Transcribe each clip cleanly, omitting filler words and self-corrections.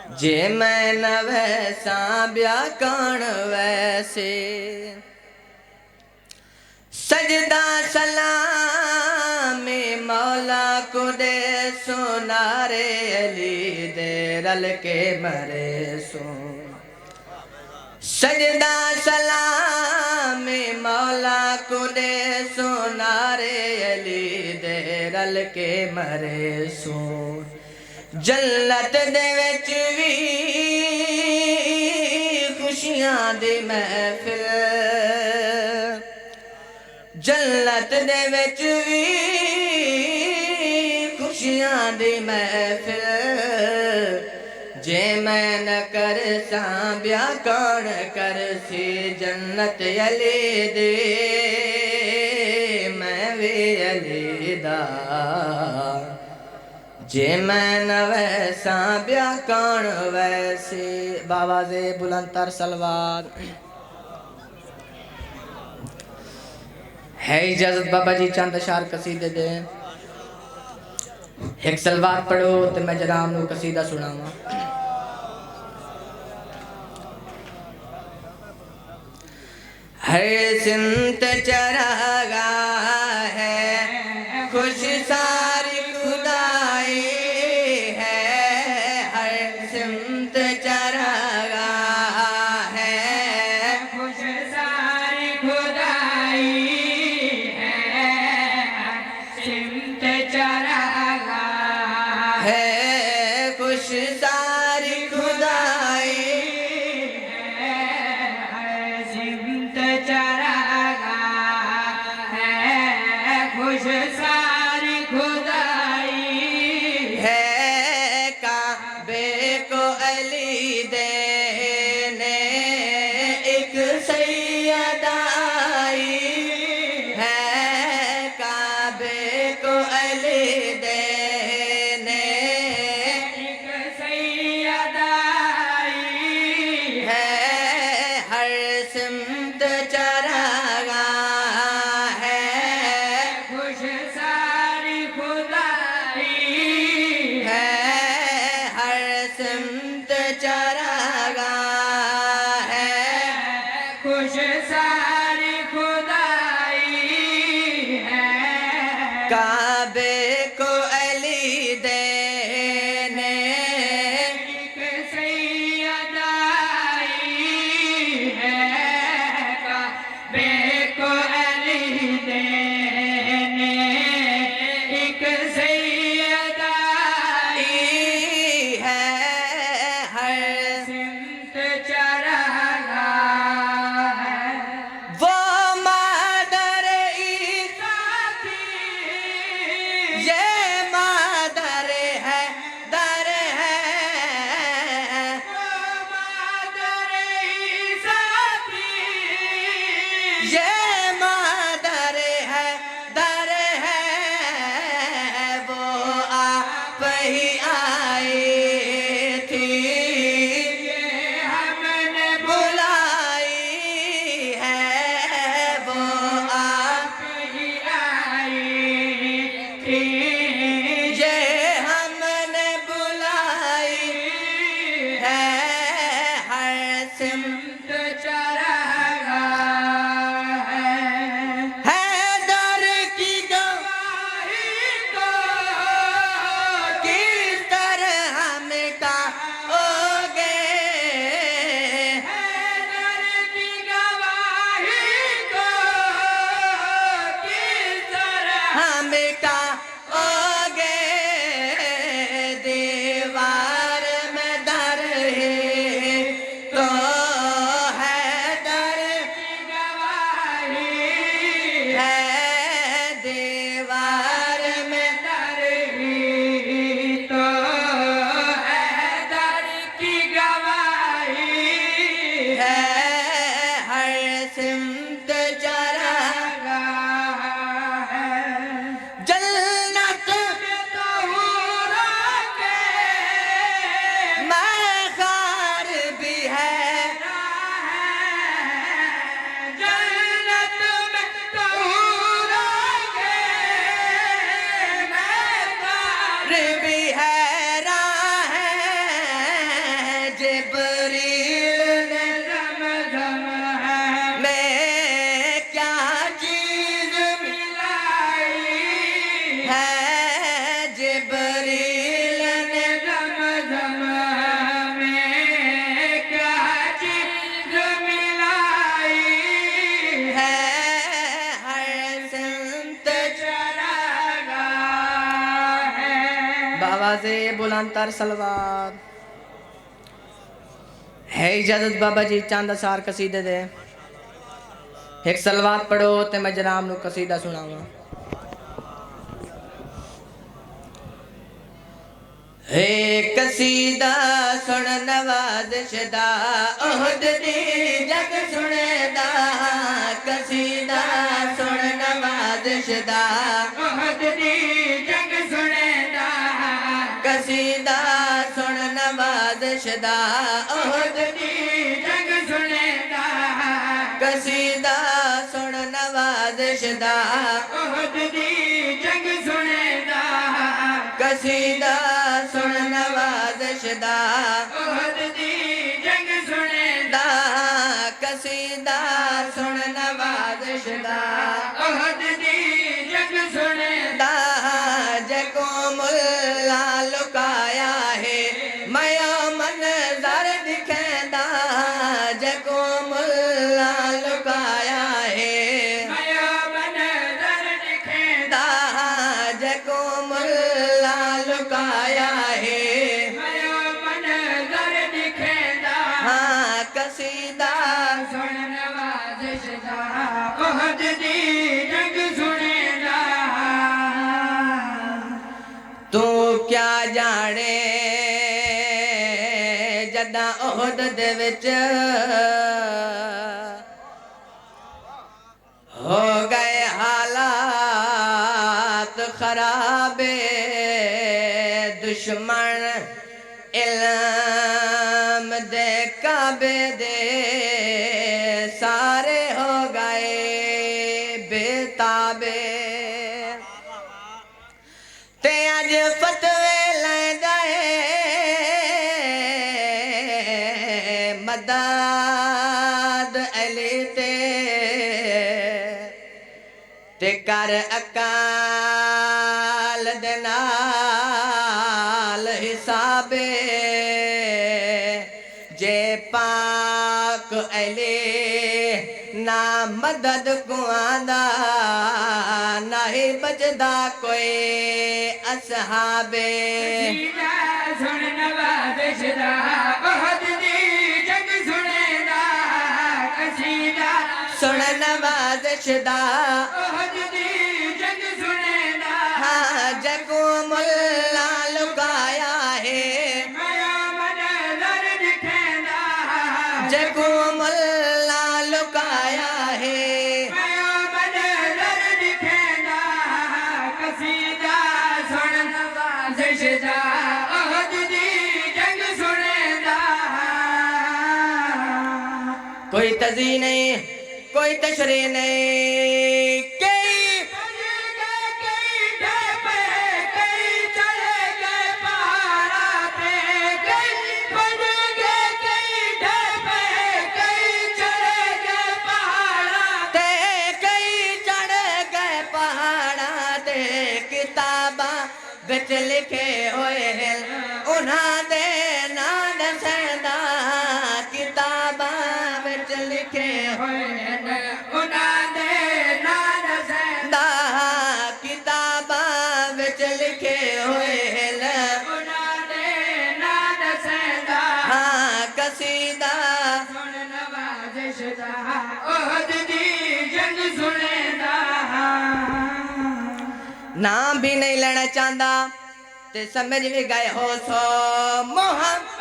जे मैं न वैसा ब्या कौन वैसे सजदा सलाम मौला को दे सोनारे अली दे रल के मरे सो सजदा सलाम मौला को दे सोनारे अली दे रल के मरे सो जन्नत दे विच वी खुशियां दी महफिल जन्नत दे विच वी खुशियां दी महफिल जे मैं न कर ब्या कौन कर सी जन्नत अली दे मैं वे अली दा जे मैं न वैसा ब्या कौन वैसे बावाज़े बुलंदतर सलवार है इजाजत बाबा जी चंद अशार कसीदे दे एक सलवार पढ़ो तो मैं जरा आपको कसीदा सुनावा। हर सिमत चरागा है खुश सारी खुदाई है हर सिमत चरागा है खुश सारी खुदाई है सिमत चरागा है खुश सारी खुदाई है सिमत चरागा है खुश सारी खुदाई है काबे को अली देने एक सैयदा आई है काबे को अली देने एक सैयदा आई है हर सिमत चरागा है खुश सारी खुदाई है हर सिमत चरागा है खुश सारी खुदाई है काबे को अली देने एक सैयदा आई है काबे को अली देने एक सैयदा आई है हर जिब्रील ने ज़मज़म है मैं क्या चीज मिलाई है जिब्रील ने ज़मज़म में क्या चीज़ मिलाई है हर संत चरागा है। बाबा से बुलंदतर सलवार है इजाजत बाबा जी चंद असार कसीदे दे एक सलवात पढ़ो ते मैं जनाब नु कसीदा सुनावा। हे कसीदा सुन नवाज़िश दा ओहद दी जग सुनेदा कसीदा सुन नवाज़िश दा ओहद दी जग सुनेदा कसीदा सुन नवाज़िश दा ओहद दी जग सुनेदा कसीदा सुन नवाज़िश दा ओहद दी जग सुनेदा कसीदा सुन नवाज़िश दा ओहद दी जग सुनेदा कसीदा सुन नवाज़िश दा ओहद दी जग सुनेदा जको मुल्ला लुकाया है मया मंज़र दिखेंदा जको मुल्ला लुकाया है मया मंज़र दिखेंदा जको मुल्ला लुकाया है मया मंज़र दिखेंदा हाँ कसीदा सुन नवाज़िश दा ओहद दी जग सुनेदा तू क्या जाने जदा ओहद दे विच हो गए हालात खराबे दुश्मन इल्म दे काबे दे सारे हो गए बेताबे ते अज फतवे लैंदा मदद अली ते कर अकाल दे नाल हिसाबे जे पाक अली ना मदद को आंदा नहीं बचदा कोई असहाबे कसीदा सुन नवाज़िश दा ओहद दी जग सुनेदा कसीदा सुन नवाज़िश दा ओहद दी जग सुनेदा हाँ जको मुल्ला लुकाया है मया मंज़र दिखेंदा जको मुल्ला लुकाया है मया मंज़र दिखेंदा कसीदा सुन नवाज़िश दा ओहद दी जग सुनेदा कोई तजी नहीं कोई तशरी नहीं कई ते कई चढ़ गए पहाड़ा ते किताबा बिच लिखे होए हैं उन्हां दे नां दसदा किताबा बिच लिखे होए दा किताबा बिच लिखे होए हाँ कसीदा नाम भी नहीं लेना चाहता ते समझ भी गए हो सो मोहम्मद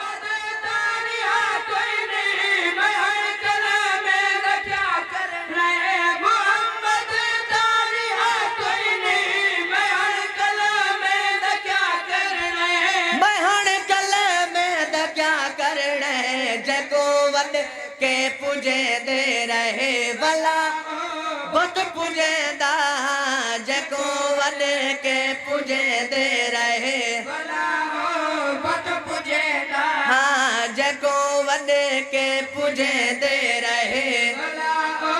के पुजे दे रहे भला बुत पुजे दा जको वड के पुजे दे रहे भला हो बत पुजे दा हाँ जको वॾे के पुजे दे रहे भला ओ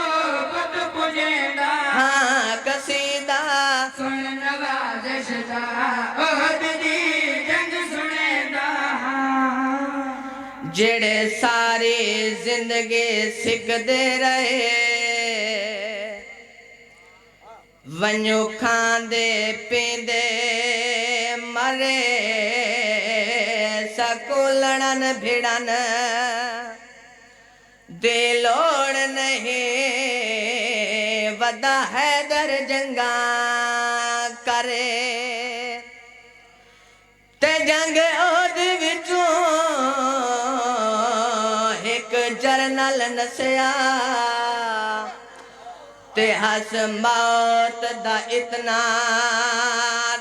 पुत पुजेंदा हाँ कसीदा सुन नवाज़िश दा ओहद दी जंग सुनेंदा जेड़े सारी जिंदगी सिकदे रहे वञो खांदे पींदे मरे सकूलणन भिड़न दे लोड़ नहीं वदा हैदर जंगा करे ते जंग ओद विचों एक जरनल नसिया ते हस मौत दा इतना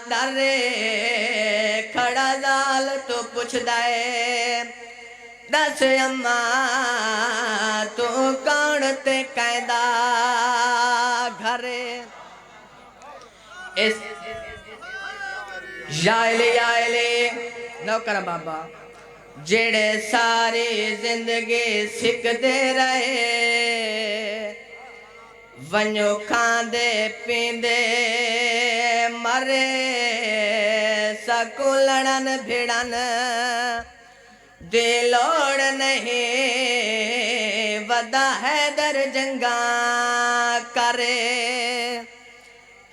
डरे खड़ा जाल तो पुछदा है दस अम्मा तू कौन ते कैदा घरे इस याले नौकर बाबा जेड़े सारी जिंदगी सिकदे रहे वञो खांदे पींदे मरे सकूलणन भिड़न दे लोड़ नहीं वदा हैदर जंगा करे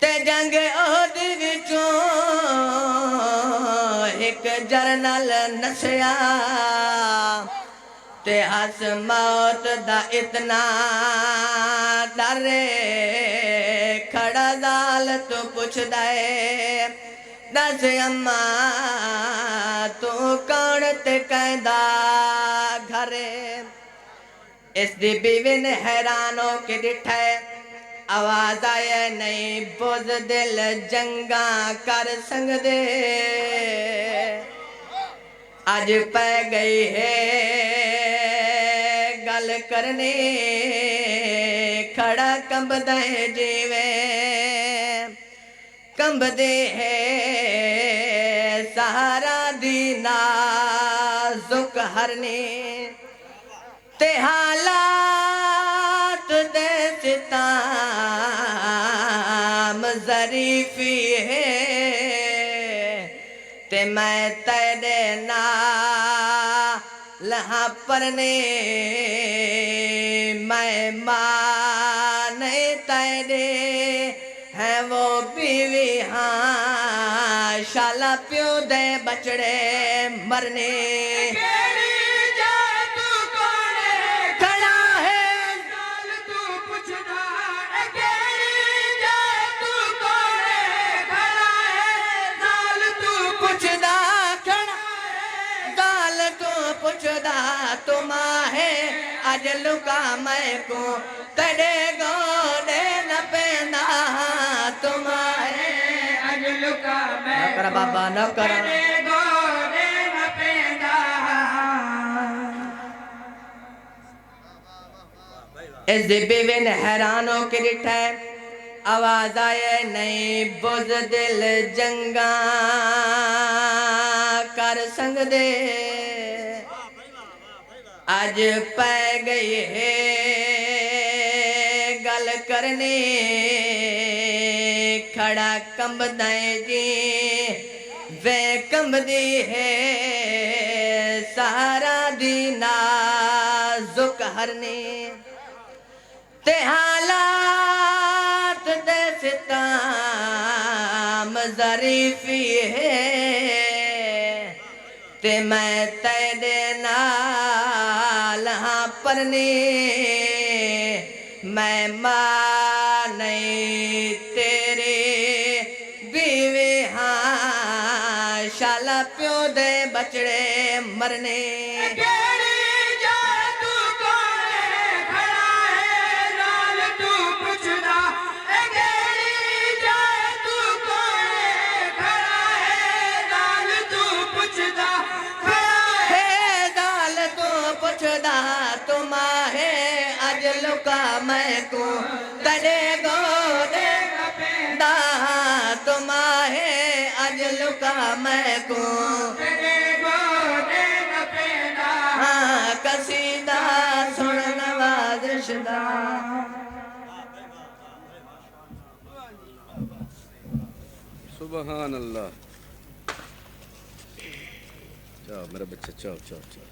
ते जंग ओद विचों एक जरनल नसिया ते हस मौत दा इतना डरे खड़ा जाल तो पुछदा है दस अम्मा तू कौन ते कहदा घरे इस दी बीवी ने हैरान हो के डिठा आवाज आए नहीं बुज दिल जंगा कर संगदे आज पै गई है गल करने खड़ा कंबदा है जीवे कंबदे है सहारा दी नाजुक हरने ते हालात दे सिताम ज़रीफ़ी है ते मैं तेरे लहा परने मैं माने तेरे है वो बीवी हाँ शाला प्यो दे बचड़े मरने पुछदा तुम है अज लुका मैं को तेरे गोडे न पेंदा तुम है अज लुका मैं कर बाबा न कर तेरे गोडे न पेंदा इस बीवी ने हैरान हो के डिठा आवाज आए नहीं बुज दिल जंगा कर संग दे आज पै गई है गल करने खड़ा कंबदा जी वे कंबदी है सहारा दी नाजुक हरने ते हालात दे सिताम ज़रीफ़ी है ते मैं तेरे नाल हाँ परने मैं मां नहीं तेरे बीवी हाँ शाला प्यो दे बचड़े मरने लुका मैं को तड़े गोदे दा तुम है अज लुका मैं को तेरे गोडे न पेंदा बख्शदा सुबहान अल्लाह। जाओ मेरा बच्चा, जाओ जाओ जाओ।